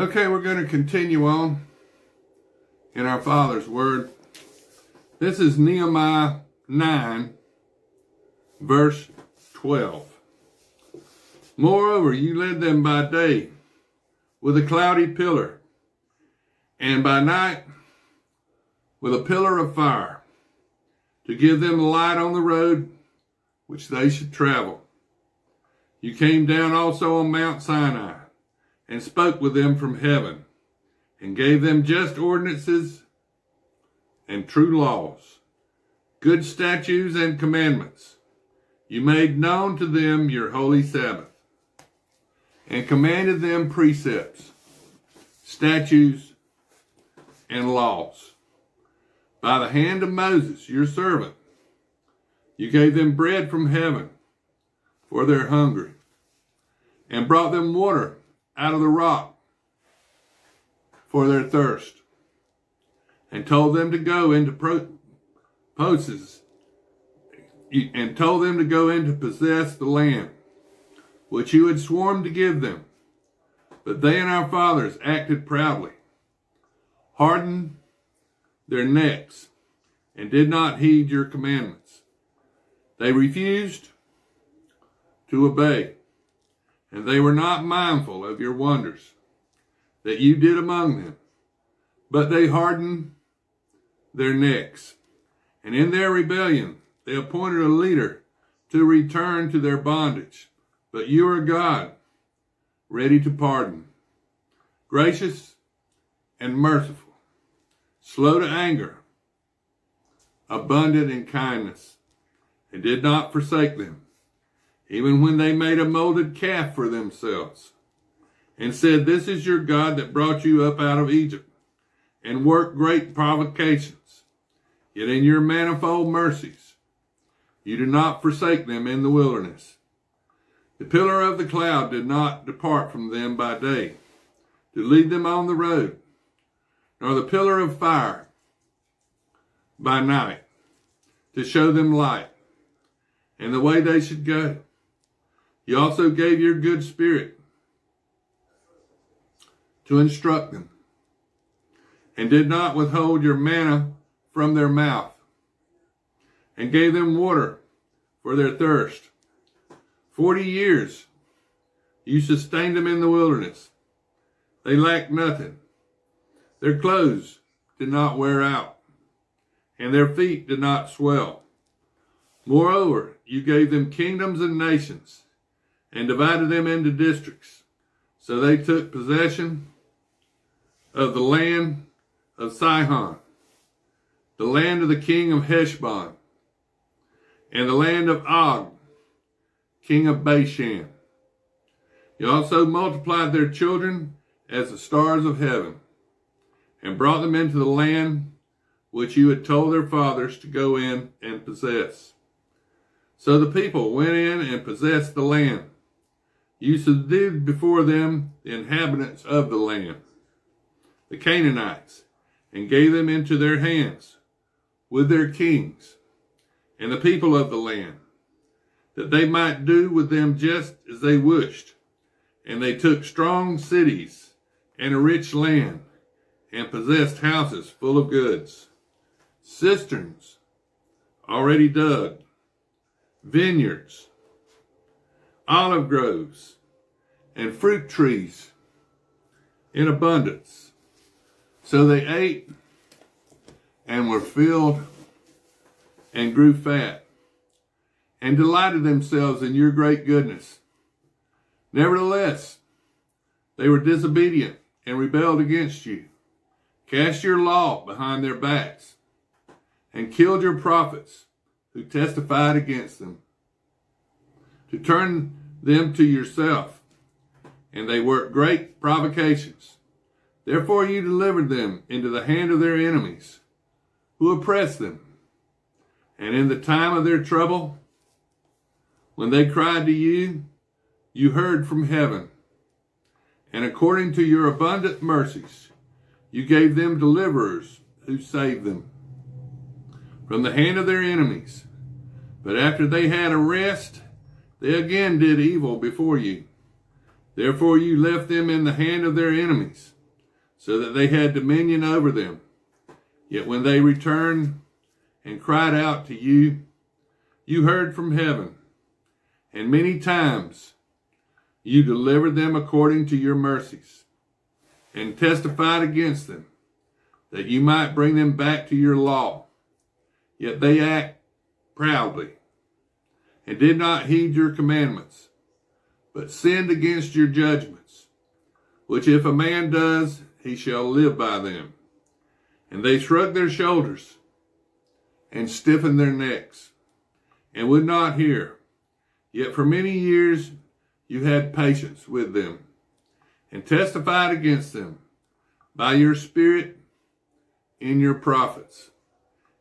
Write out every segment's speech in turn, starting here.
Okay, we're going to continue on in our Father's Word. This is Nehemiah 9, verse 12. Moreover, you led them by day with a cloudy pillar, and by night with a pillar of fire, to give them light on the road which they should travel. You came down also on Mount Sinai, and spoke with them from heaven, and gave them just ordinances and true laws, good statutes and commandments. You made known to them your holy Sabbath, and commanded them precepts, statutes, and laws. By the hand of Moses, your servant, you gave them bread from heaven for their hunger, and brought them water out of the rock for their thirst, and told them to go into possess the land which you had sworn to give them. But they and our fathers acted proudly, hardened their necks, and did not heed your commandments. They refused to obey, and they were not mindful of your wonders that you did among them, but they hardened their necks. And in their rebellion, they appointed a leader to return to their bondage. But you are God, ready to pardon, gracious and merciful, slow to anger, abundant in kindness, and did not forsake them, even when they made a molded calf for themselves, and said, "This is your God that brought you up out of Egypt, and worked great provocations. Yet in your manifold mercies, you did not forsake them in the wilderness." The pillar of the cloud did not depart from them by day, to lead them on the road, nor the pillar of fire by night, to show them light, and the way they should go. You also gave your good spirit to instruct them, and did not withhold your manna from their mouth, and gave them water for their thirst. 40 years you sustained them in the wilderness. They lacked nothing. Their clothes did not wear out, and their feet did not swell. Moreover, you gave them kingdoms and nations, and divided them into districts. So they took possession of the land of Sihon, the land of the king of Heshbon, and the land of Og, king of Bashan. You also multiplied their children as the stars of heaven, and brought them into the land which you had told their fathers to go in and possess. So the people went in and possessed the land. You subdued before them the inhabitants of the land, the Canaanites, and gave them into their hands with their kings and the people of the land, that they might do with them just as they wished. And they took strong cities and a rich land, and possessed houses full of goods, cisterns already dug, vineyards, olive groves, and fruit trees in abundance. So they ate and were filled and grew fat, and delighted themselves in your great goodness. Nevertheless, they were disobedient and rebelled against you, cast your law behind their backs, and killed your prophets who testified against them, to turn them to yourself, and they worked great provocations. Therefore you delivered them into the hand of their enemies, who oppressed them. And in the time of their trouble, when they cried to you, you heard from heaven, and according to your abundant mercies, you gave them deliverers who saved them from the hand of their enemies. But after they had a rest, they again did evil before you. Therefore you left them in the hand of their enemies, so that they had dominion over them. Yet when they returned and cried out to you, you heard from heaven, and many times you delivered them according to your mercies, and testified against them, that you might bring them back to your law. Yet they act proudly, and did not heed your commandments, but sinned against your judgments, which if a man does, he shall live by them. And they shrugged their shoulders, and stiffened their necks, and would not hear. Yet for many years you had patience with them, and testified against them by your Spirit in your prophets.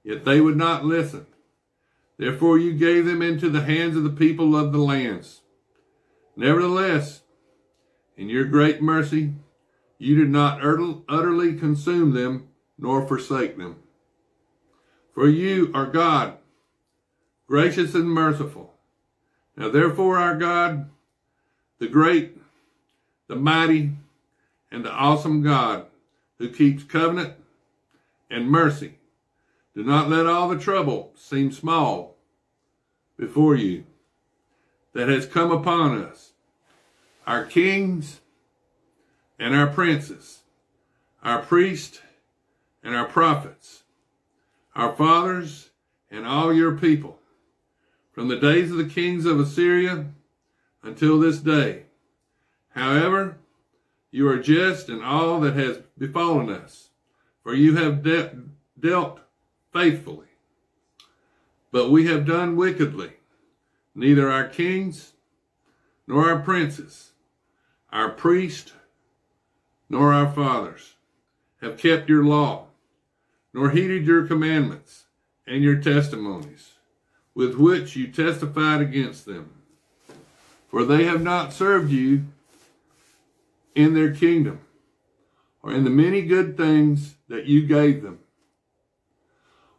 Yet they would not listen. Therefore you gave them into the hands of the people of the lands. Nevertheless, in your great mercy, you did not utterly consume them, nor forsake them. For you are God, gracious and merciful. Now therefore our God, the great, the mighty, and the awesome God, who keeps covenant and mercy, do not let all the trouble seem small before you that has come upon us, our kings and our princes, our priests and our prophets, our fathers and all your people, from the days of the kings of Assyria until this day. However, you are just in all that has befallen us, for you have dealt faithfully. But we have done wickedly. Neither our kings, nor our princes, our priests, nor our fathers have kept your law, nor heeded your commandments and your testimonies, with which you testified against them. For they have not served you in their kingdom, or in the many good things that you gave them,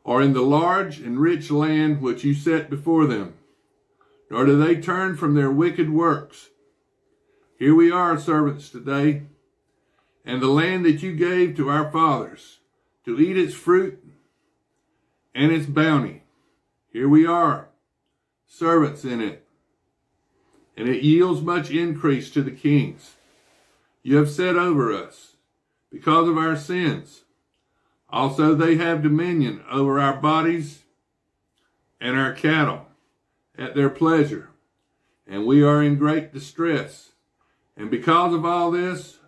or in the large and rich land which you set before them, nor do they turn from their wicked works. Here we are, servants, today, and the land that you gave to our fathers, to eat its fruit and its bounty. Here we are, servants in it, and it yields much increase to the kings. You have set over us because of our sins. Also they have dominion over our bodies and our cattle at their pleasure, and we are in great distress. And because of all this,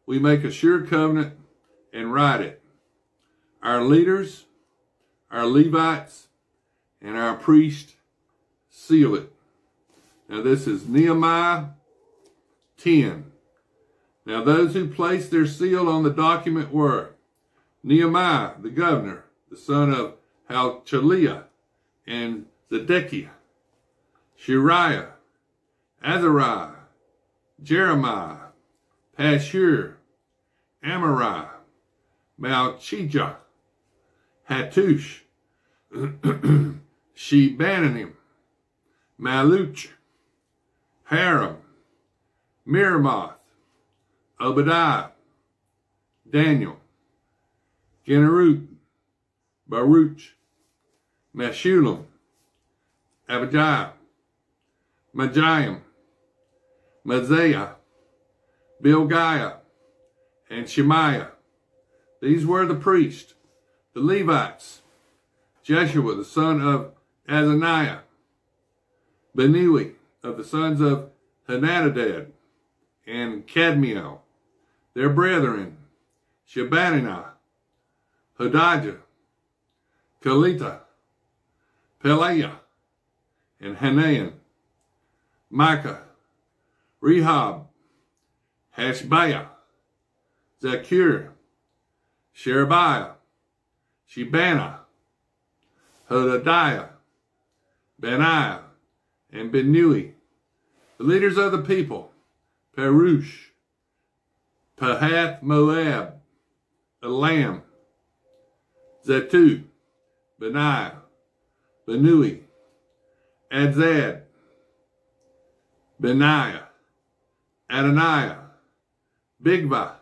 we make a sure covenant and write it. Our leaders, our Levites, and our priests seal it. Now this is Nehemiah 10. Now those who placed their seal on the document were Nehemiah, the governor, the son of Halchaliah, and Zedekiah, Shariah, Azariah, Jeremiah, Pashur, Amariah, Malchijah, Hattush, Shebananim, Maluch, Haram, Miramoth, Obadiah, Daniel, Genneruth, Baruch, Meshullam, Abijah, Majiam, Mazaiah, Bilgiah, and Shemaiah. These were the priests. The Levites, Jeshua, the son of Azaniah, Benui, of the sons of Henadadad, and Kadmiel, their brethren, Shebaniah, Hodijah, Kelita, Peliah, and Hanan, Micah, Rehob, Hashbiah, Zakur, Sherebiah, Shebaniah, Hodadiah, Benaiah, and Benui. The leaders of the people, Perush, Pahath Moab, Elam, Zetu, Benaiah, Benui, Adzad, Benaiah, Adoniah, Bigva,